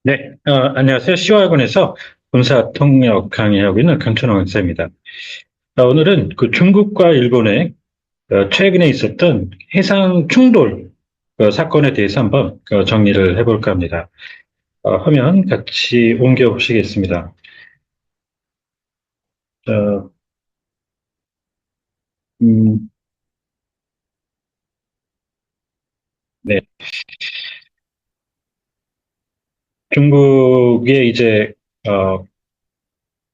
네, 안녕하세요. 시화학원에서 군사 통역 강의하고 있는 강천호 강사입니다. 오늘은 그 중국과 일본의 최근에 있었던 해상 충돌 사건에 대해서 한번 정리를 해볼까 합니다. 화면 같이 옮겨 보시겠습니다. 어, 음, 네, 중국의 이제 어,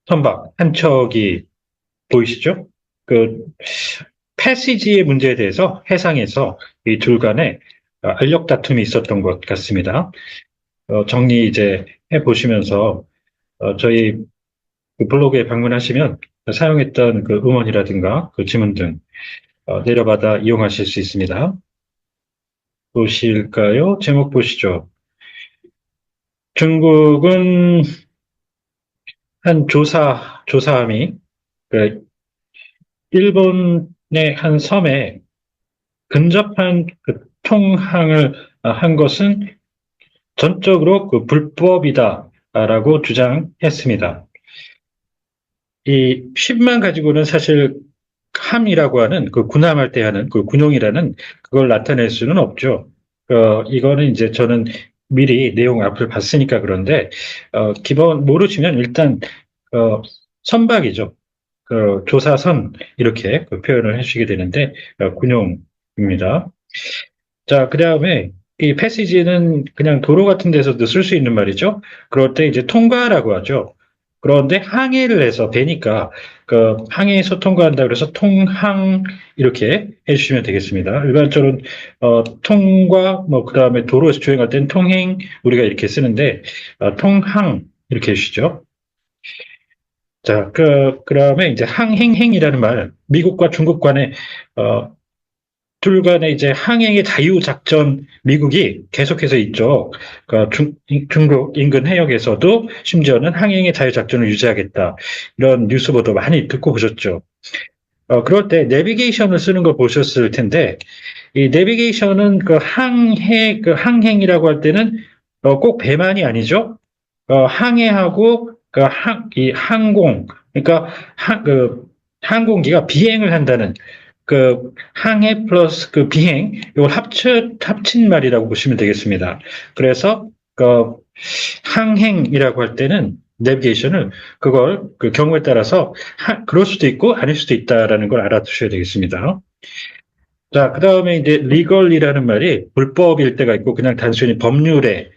선박 한 척이 보이시죠? 그 패시지의 문제에 대해서 해상에서 이 둘 간에 알력 다툼이 있었던 것 같습니다. 정리 이제 해보시면서, 저희 그 블로그에 방문하시면 사용했던 그 음원이라든가 그 지문 등 내려받아 이용하실 수 있습니다. 보실까요? 제목 보시죠. 중국은 한 조사함이 그 일본의 한 섬에 근접한 그 통항을 한 것은 전적으로 그 불법이다라고 주장했습니다. 이 쉽만 가지고는 사실 함이라고 하는 그 군함할 때 하는 그 군용이라는 그걸 나타낼 수는 없죠. 이거는 이제 저는 미리 내용 앞을 봤으니까 그런데 기본 모르시면 일단 어, 선박이죠. 그 조사선 이렇게 그 표현을 해주시게 되는데 군용입니다. 자, 그다음에 이 패시지는 그냥 도로 같은 데서도 쓸 수 있는 말이죠. 그럴 때 이제 통과라고 하죠. 그런데 항해를 해서 배니까 그 항해에서 통과한다 그래서 통항 이렇게 해주시면 되겠습니다. 일반적으로 통과 뭐 그다음에 도로에서 주행할 때는 통행 우리가 이렇게 쓰는데 통항 이렇게 해주시죠. 자, 그다음에 이제 항행행이라는 말 미국과 중국 간의 어, 둘 간의 이제 항행의 자유작전 미국이 계속해서 있죠. 그러니까 중국 인근 해역에서도 심지어는 항행의 자유작전을 유지하겠다. 이런 뉴스 보도 많이 듣고 보셨죠. 그럴 때 내비게이션을 쓰는 걸 보셨을 텐데 이 내비게이션은 그 항행이라고 할 때는 꼭 배만이 아니죠. 항해하고 이 항공 그러니까 항공기가 비행을 한다는 그 항해 플러스 그 비행 이걸 합친 말이라고 보시면 되겠습니다. 그래서 그 항행이라고 할 때는 내비게이션을 그걸 그 경우에 따라서 그럴 수도 있고 아닐 수도 있다라는 걸 알아두셔야 되겠습니다. 자, 그 다음에 이제 legal이라는 말이 불법일 때가 있고 그냥 단순히 법률에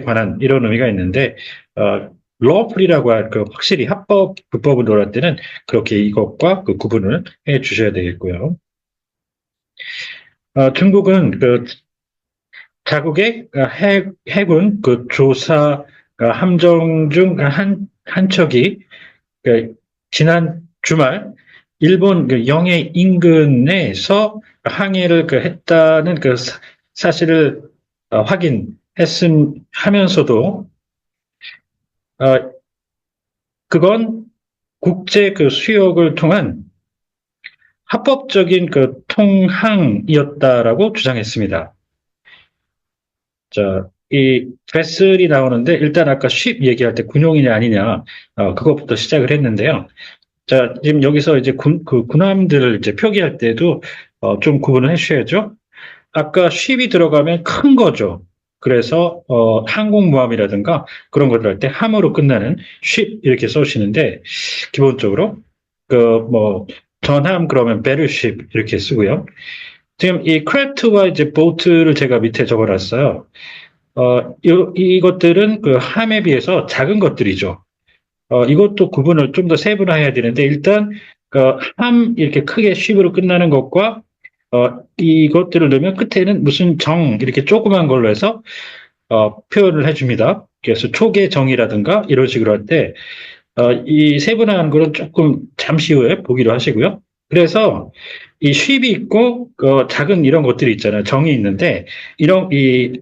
관한 이런 의미가 있는데, lawful이라고 할 그 확실히 합법, 불법을 논할 때는 그렇게 이것과 그 구분을 해 주셔야 되겠고요. 중국은 그 자국의 해군 그 조사 함정 중 한 척이 그 지난 주말 일본 그 영해 인근에서 항해를 했다는 그 사실을 하면서도 어, 그건 국제 그 수역을 통한 합법적인 그 통항이었다라고 주장했습니다. 자, 이 베슬이 나오는데 일단 아까 쉽 얘기할 때 군용이냐 아니냐 그것부터 시작을 했는데요. 자, 지금 여기서 이제 그 군함들을 이제 표기할 때도 좀 구분을 해주셔야죠. 아까 쉽이 들어가면 큰 거죠. 그래서 항공모함이라든가 그런 것들 할 때 함으로 끝나는 쉽 이렇게 써주시는데 기본적으로 그 뭐 전함 그러면 배틀쉽 이렇게 쓰고요. 지금 이 크래프트와 이제 보트를 제가 밑에 적어놨어요. 이것들은 그 함에 비해서 작은 것들이죠. 이것도 구분을 좀 더 세분화해야 되는데 일단 함 이렇게 크게 쉽으로 끝나는 것과 이것들을 넣으면 끝에는 무슨 정 이렇게 조그만 걸로 해서 표현을 해줍니다. 그래서 초계 정이라든가 이런 식으로 할 때 이 세분화하는 거는 조금 잠시 후에 보기로 하시고요. 그래서 이 쉽이 있고 작은 이런 것들이 있잖아요. 정이 있는데 이런 이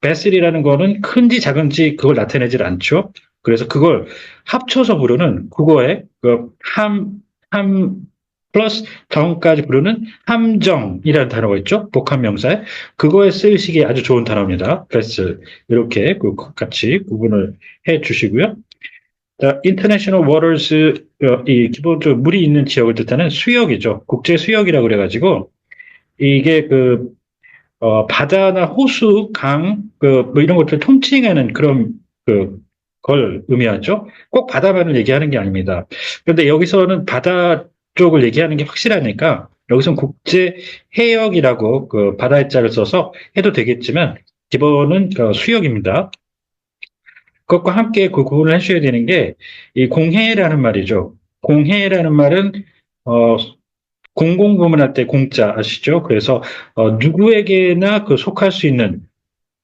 베슬이라는 거는 큰지 작은지 그걸 나타내질 않죠. 그래서 그걸 합쳐서 부르는 국어의 그 함, 플러스 정까지 부르는 함정이라는 단어가 있죠. 복합명사에. 그거에 쓰이시기에 아주 좋은 단어입니다. vessel. 이렇게 같이 구분을 해 주시고요. 자, international waters, 이 기본적으로 물이 있는 지역을 뜻하는 수역이죠. 국제 수역이라고 그래가지고, 이게 바다나 호수, 강, 뭐 이런 것들 통칭하는 그런, 걸 의미하죠. 꼭 바다만을 얘기하는 게 아닙니다. 그런데 여기서는 바다 쪽을 얘기하는 게 확실하니까, 여기서는 국제 해역이라고 바다의 자를 써서 해도 되겠지만, 기본은 수역입니다. 그것과 함께 그 구분을 해주셔야 되는 게, 이 공해라는 말이죠. 공해라는 말은, 공공부문할 때 공자 아시죠? 그래서, 누구에게나 속할 수 있는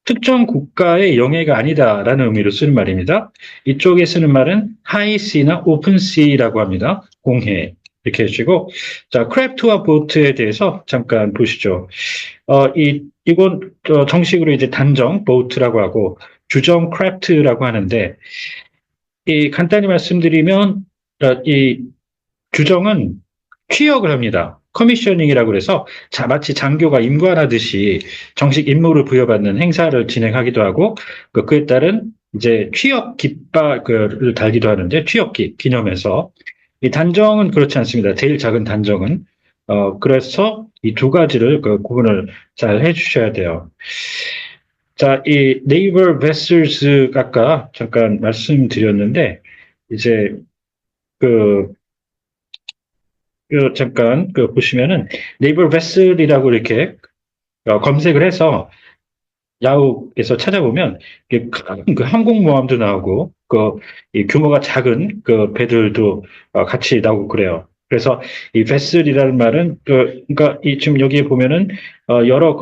특정 국가의 영해가 아니다라는 의미로 쓰는 말입니다. 이쪽에 쓰는 말은 하이시나 오픈시라고 합니다. 공해. 이렇게 해주시고, 자, 크래프트와 보트에 대해서 잠깐 보시죠. 이건 정식으로 이제 단정, 보트라고 하고, 주정, 크래프트라고 하는데, 간단히 말씀드리면, 이 주정은 취역을 합니다. 커미셔닝이라고 해서 마치 장교가 임관하듯이 정식 임무를 부여받는 행사를 진행하기도 하고 그에 따른 이제 취역 깃발을 달기도 하는데 취역기 기념해서 이 단정은 그렇지 않습니다. 제일 작은 단정은 그래서 이 두 가지를 구분을 잘 해주셔야 돼요. 자, 이 naval vessels 아까 잠깐 말씀드렸는데 이제 그 잠깐 보시면은 네이버 베슬이라고 이렇게 검색을 해서 야후에서 찾아보면 그 항공모함도 나오고 이 규모가 작은 배들도 같이 나오고 그래요. 그래서 이 베슬이라는 말은 그러니까 지금 여기에 보면은 여러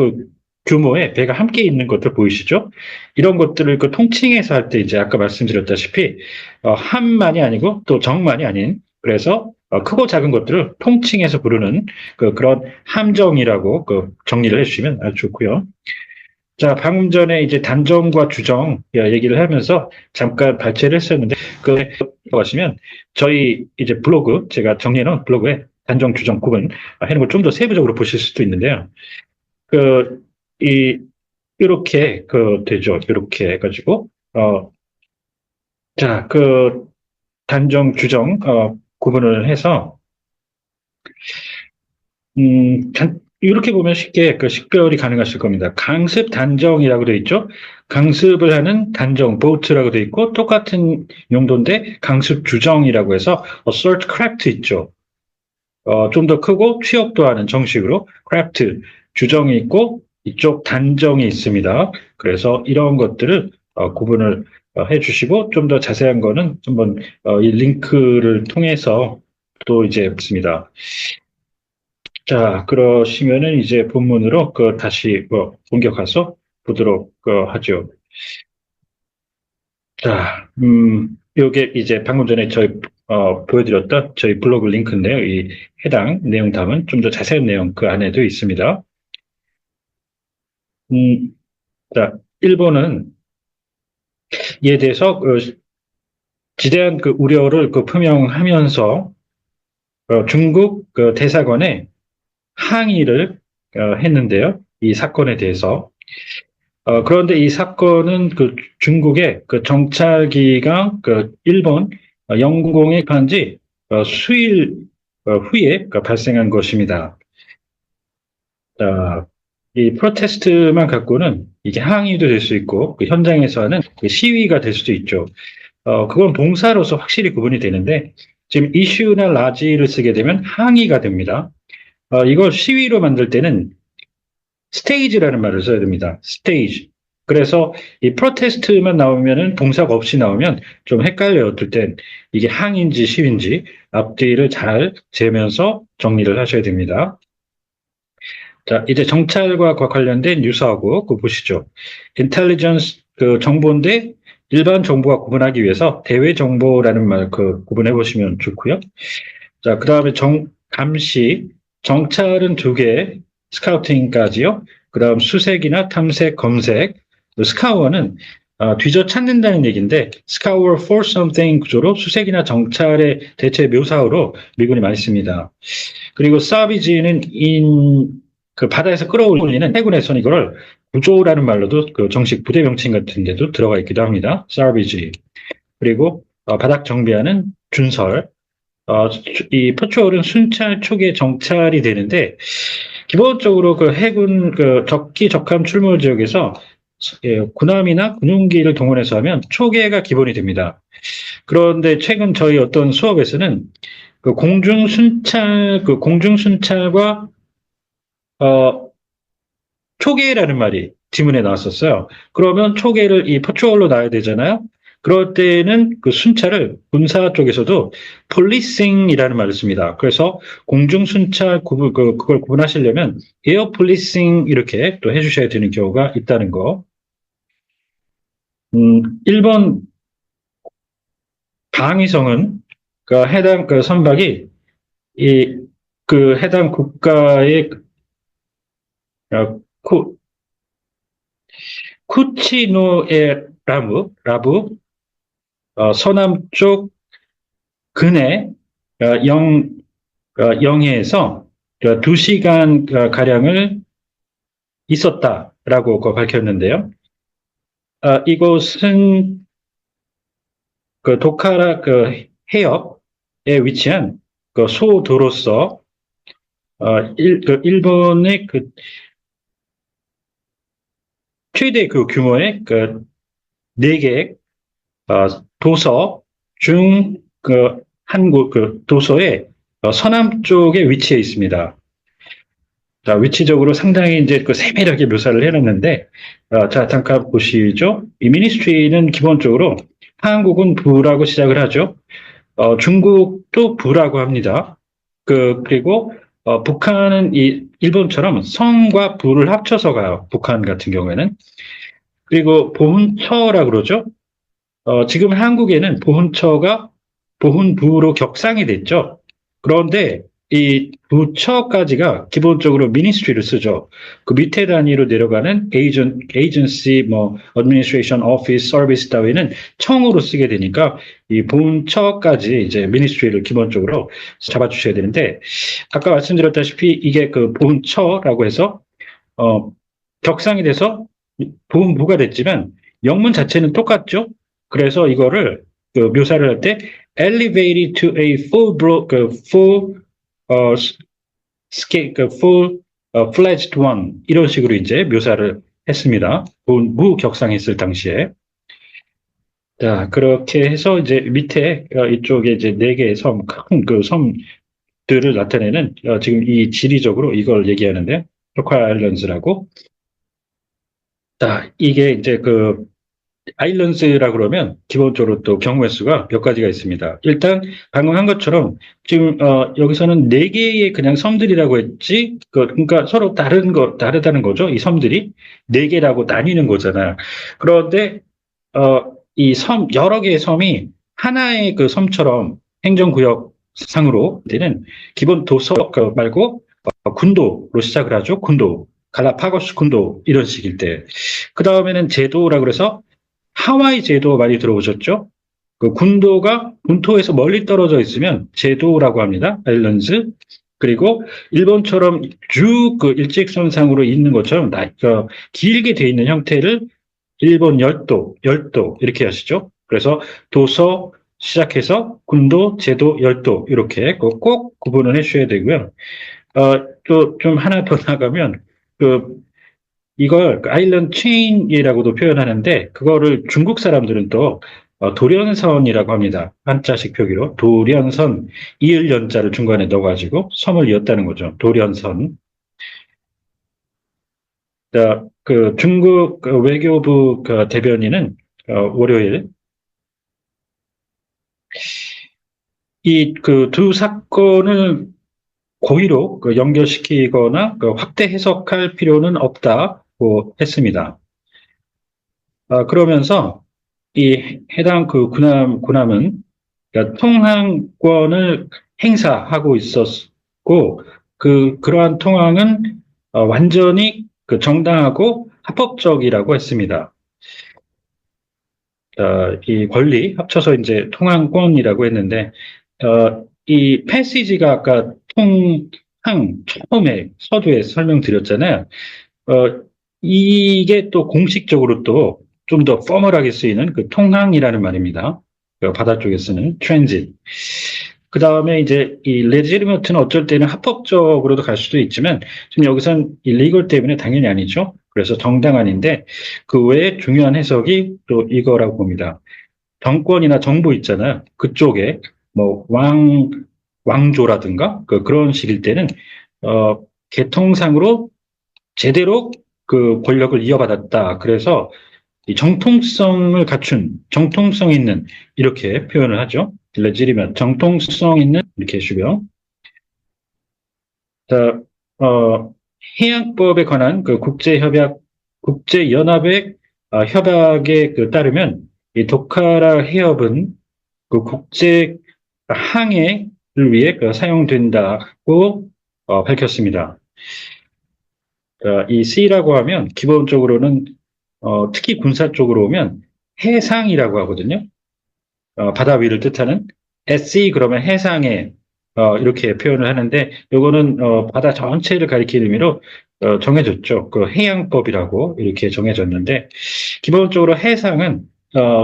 규모의 배가 함께 있는 것들 보이시죠? 이런 것들을 통칭해서 할 때 이제 아까 말씀드렸다시피 함만이 아니고 또 정만이 아닌 그래서 크고 작은 것들을 통칭해서 부르는 그런 함정이라고 정리를 해주시면 아주 좋고요. 자, 방금 전에 이제 단정과 주정 얘기를 하면서 잠깐 발췌를 했었는데, 하시면 저희 이제 블로그, 제가 정리해놓은 블로그에 단정, 주정, 구분 하는 걸 좀 더 세부적으로 보실 수도 있는데요. 이렇게, 되죠. 이렇게 해가지고, 자, 단정, 주정, 구분을 해서, 이렇게 보면 쉽게 식별이 가능하실 겁니다. 강습 단정이라고 되어 있죠. 강습을 하는 단정, 보트라고 되어 있고 똑같은 용도인데 강습 주정이라고 해서 assert craft 있죠. 좀 더 크고 취업도 하는 정식으로 craft 주정이 있고 이쪽 단정이 있습니다. 그래서 이런 것들을 구분을 해주시고 좀 더 자세한 거는 한번 이 링크를 통해서 또 이제 있습니다. 자, 그러시면은 이제 본문으로 다시 옮겨가서 보도록 하죠. 자, 요게 이제 방금 전에 저희 보여드렸던 저희 블로그 링크인데요. 이 해당 내용 담은 좀 더 자세한 내용 그 안에도 있습니다. 자, 일본은 이에 대해서 지대한 우려를 표명하면서 중국 대사관에 항의를 했는데요. 이 사건에 대해서. 그런데 이 사건은 중국의 정찰기가 일본 영공에 간 지 수일 후에 발생한 것입니다. 이 프로테스트만 갖고는 이게 항의도 될 수 있고 현장에서 하는 시위가 될 수도 있죠. 그건 동사로서 확실히 구분이 되는데 지금 이슈나 라지를 쓰게 되면 항의가 됩니다. 이걸 시위로 만들 때는 스테이지라는 말을 써야 됩니다. 스테이지. 그래서 이 프로테스트만 나오면은 동사가 없이 나오면 좀 헷갈려요. 어떨 땐 이게 항인지 시위인지 앞뒤를 잘 재면서 정리를 하셔야 됩니다. 자, 이제 정찰과 관련된 뉴스하고 보시죠. 인텔리전스 정보인데 일반 정보와 구분하기 위해서 대외 정보라는 말 구분해 보시면 좋고요. 자, 그다음에 감시 정찰은 2개, 스카우팅까지요. 그다음 수색이나 탐색, 검색, 스카우어는 뒤져 찾는다는 얘기인데 scour for something 구조로 수색이나 정찰의 대체 묘사어로 미군이 많이 씁니다. 그리고 사비지는 그 바다에서 끌어올리는 해군에서는 이거를 구조라는 말로도 그 정식 부대 명칭 같은 데도 들어가 있기도 합니다. 사비지. 그리고 바닥 정비하는 준설. 이 퍼트롤은 순찰 초기에 정찰이 되는데 기본적으로 그 해군 그 적기 적함 출몰 지역에서 군함이나 군용기를 동원해서 하면 초계가 기본이 됩니다. 그런데 최근 저희 어떤 수업에서는 그 공중 순찰과 초계라는 말이 지문에 나왔었어요. 그러면 초계를 이 퍼트롤로 놔야 되잖아요. 그럴 때는 그 순찰을 군사 쪽에서도 폴리싱이라는 말을 씁니다. 그래서 공중 순찰 그걸 구분하시려면 에어 폴리싱 이렇게 또 해주셔야 되는 경우가 있다는 거. 일본 방위성은 그 해당 그 선박이 그 해당 국가의 어, 쿠, 라부 서남쪽 근해 영해에서 2시간 가량을 있었다라고 밝혔는데요. 이곳은 그 도카라 그 해역에 위치한 그 소도로서 일본의 그 최대 그 규모의 그 4개 도서 중 그 한국 그 도서의 서남쪽에 위치해 있습니다. 자, 위치적으로 상당히 이제 그 세밀하게 묘사를 해놨는데, 자, 잠깐 보시죠. 이 미니스트리는 기본적으로 한국은 부라고 시작을 하죠. 중국도 부라고 합니다. 그리고 북한은 일본처럼 성과 부를 합쳐서 가요. 북한 같은 경우에는. 그리고 보훈처라 그러죠. 지금 한국에는 보훈처가 보훈부로 격상이 됐죠. 그런데 이 부처까지가 기본적으로 미니스트리를 쓰죠. 그 밑에 단위로 내려가는 에이전시, 뭐, administration, office, service 따위는 청으로 쓰게 되니까 이 본처까지 이제 미니스트리를 기본적으로 잡아주셔야 되는데, 아까 말씀드렸다시피 이게 그 본처라고 해서, 격상이 돼서 본부가 됐지만 영문 자체는 똑같죠. 그래서 이거를 그 묘사를 할 때 elevated to a full full fledged one 이런 식으로 이제 묘사를 했습니다. 무격상했을 당시에. 자, 그렇게 해서 이제 밑에 이쪽에 이제 4개의 큰 그 섬들을 나타내는 지금 이 지리적으로 이걸 얘기하는데 조카 아일랜드라고. 자, 이게 이제 그 아일랜드라 그러면 기본적으로 또 경우의 수가 몇 가지가 있습니다. 일단 방금 한 것처럼 지금 여기서는 4개의 그냥 섬들이라고 했지, 그러니까 서로 다르다는 거죠. 이 섬들이 4개라고 나뉘는 거잖아요. 그런데 이 여러 개의 섬이 하나의 그 섬처럼 행정구역 상으로 되는 기본 도서 말고 군도로 시작을 하죠. 군도, 갈라파고스 군도 이런 식일 때. 그 다음에는 제도라 그래서 하와이 제도 많이 들어보셨죠? 그 군도가 본토에서 멀리 떨어져 있으면 제도라고 합니다. 아일랜드. 그리고 일본처럼 쭉 그 일직선상으로 있는 것처럼 길게 돼 있는 형태를 일본 열도 이렇게 하시죠. 그래서 도서 시작해서 군도, 제도, 열도 이렇게 꼭 구분을 해주셔야 되고요. 또 좀 하나 더 나가면 이걸 아일랜드 체인이라고도 표현하는데 그거를 중국 사람들은 또 도련선이라고 합니다. 한자식 표기로 도련선, 이을 연자를 중간에 넣어가지고 섬을 이었다는 거죠. 도련선. 자, 그 중국 외교부 대변인은 월요일 이 그 두 사건을 고의로 연결시키거나 확대 해석할 필요는 없다고 했습니다. 그러면서 이 해당 그 군함은 그러니까 통항권을 행사하고 있었고 그러한 통항은 완전히 그 정당하고 합법적이라고 했습니다. 이 권리 합쳐서 이제 통항권이라고 했는데, 이 패시지가 아까 통항 처음에 서두에 설명드렸잖아요. 어, 이게 또 공식적으로 또 좀 더 포멀하게 쓰이는 그 통항이라는 말입니다. 그 바다 쪽에 쓰는 트랜짓. 그 다음에 이제 이 레지리먼트는 어쩔 때는 합법적으로도 갈 수도 있지만 지금 여기선 이 리걸 때문에 당연히 아니죠. 그래서 정당한인데 그 외에 중요한 해석이 또 이거라고 봅니다. 정권이나 정부 있잖아요. 그쪽에 뭐 왕조라든가 그런 식일 때는 어, 계통상으로 제대로 그 권력을 이어받았다. 그래서 이 정통성을 갖춘, 정통성 있는 이렇게 표현을 하죠. 레지리면 정통성 있는 이렇게 해주고요. 자, 해양법에 관한 그 국제협약, 국제연합의 협약에 따르면 이 도카라 해협은 그 국제 항해를 위해 사용된다고 밝혔습니다. 이 C라고 하면 기본적으로는 특히 군사 쪽으로 오면 해상이라고 하거든요. 바다 위를 뜻하는 SE 그러면 해상에 이렇게 표현을 하는데 요거는 바다 전체를 가리키는 의미로 정해졌죠. 그 해양법이라고 이렇게 정해졌는데 기본적으로 해상은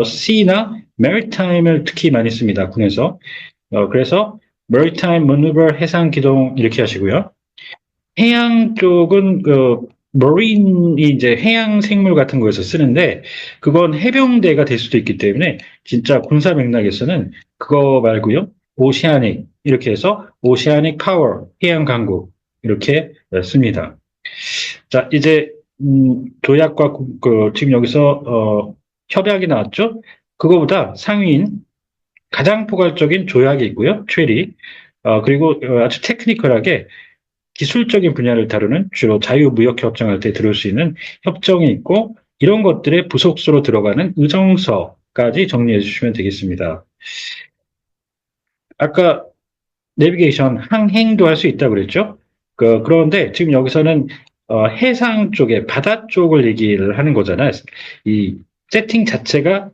C나 Maritime을 특히 많이 씁니다. 군에서. 그래서 Maritime Maneuver 해상 기동 이렇게 하시고요. 해양 쪽은 머린이 이제 해양 생물 같은 거에서 쓰는데 그건 해병대가 될 수도 있기 때문에 진짜 군사 맥락에서는 그거 말고요. 오시아닉 이렇게 해서 오시아닉 파워 해양 강국 이렇게 씁니다. 자 이제 조약과 지금 여기서 협약이 나왔죠. 그거보다 상위인 가장 포괄적인 조약이 있고요. 트레리 그리고 아주 테크니컬하게 기술적인 분야를 다루는 주로 자유무역협정할 때 들을 수 있는 협정이 있고 이런 것들의 부속수로 들어가는 의정서까지 정리해 주시면 되겠습니다. 아까 내비게이션 항행도 할 수 있다고 그랬죠? 그런데 지금 여기서는 해상 쪽에 바다 쪽을 얘기를 하는 거잖아요. 이 세팅 자체가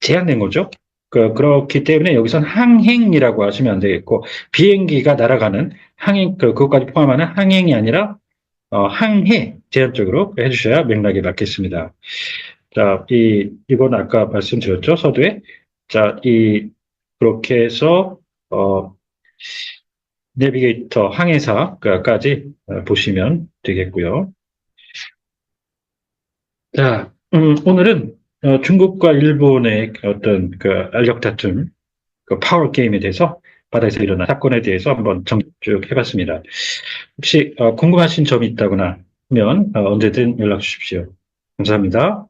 제한된 거죠. 그렇기 때문에 여기선 항행이라고 하시면 안 되겠고 비행기가 날아가는 항행 그것까지 포함하는 항행이 아니라 항해 제한적으로 해주셔야 맥락에 맞겠습니다. 자, 이건 아까 말씀드렸죠 서두에. 자, 그렇게 해서 내비게이터 항해사까지 보시면 되겠고요. 자, 오늘은 중국과 일본의 어떤 그 알력 다툼, 그 파워 게임에 대해서 바다에서 일어난 사건에 대해서 한번 정리 쭉 해봤습니다. 혹시 궁금하신 점이 있다거나 하면 언제든 연락 주십시오. 감사합니다.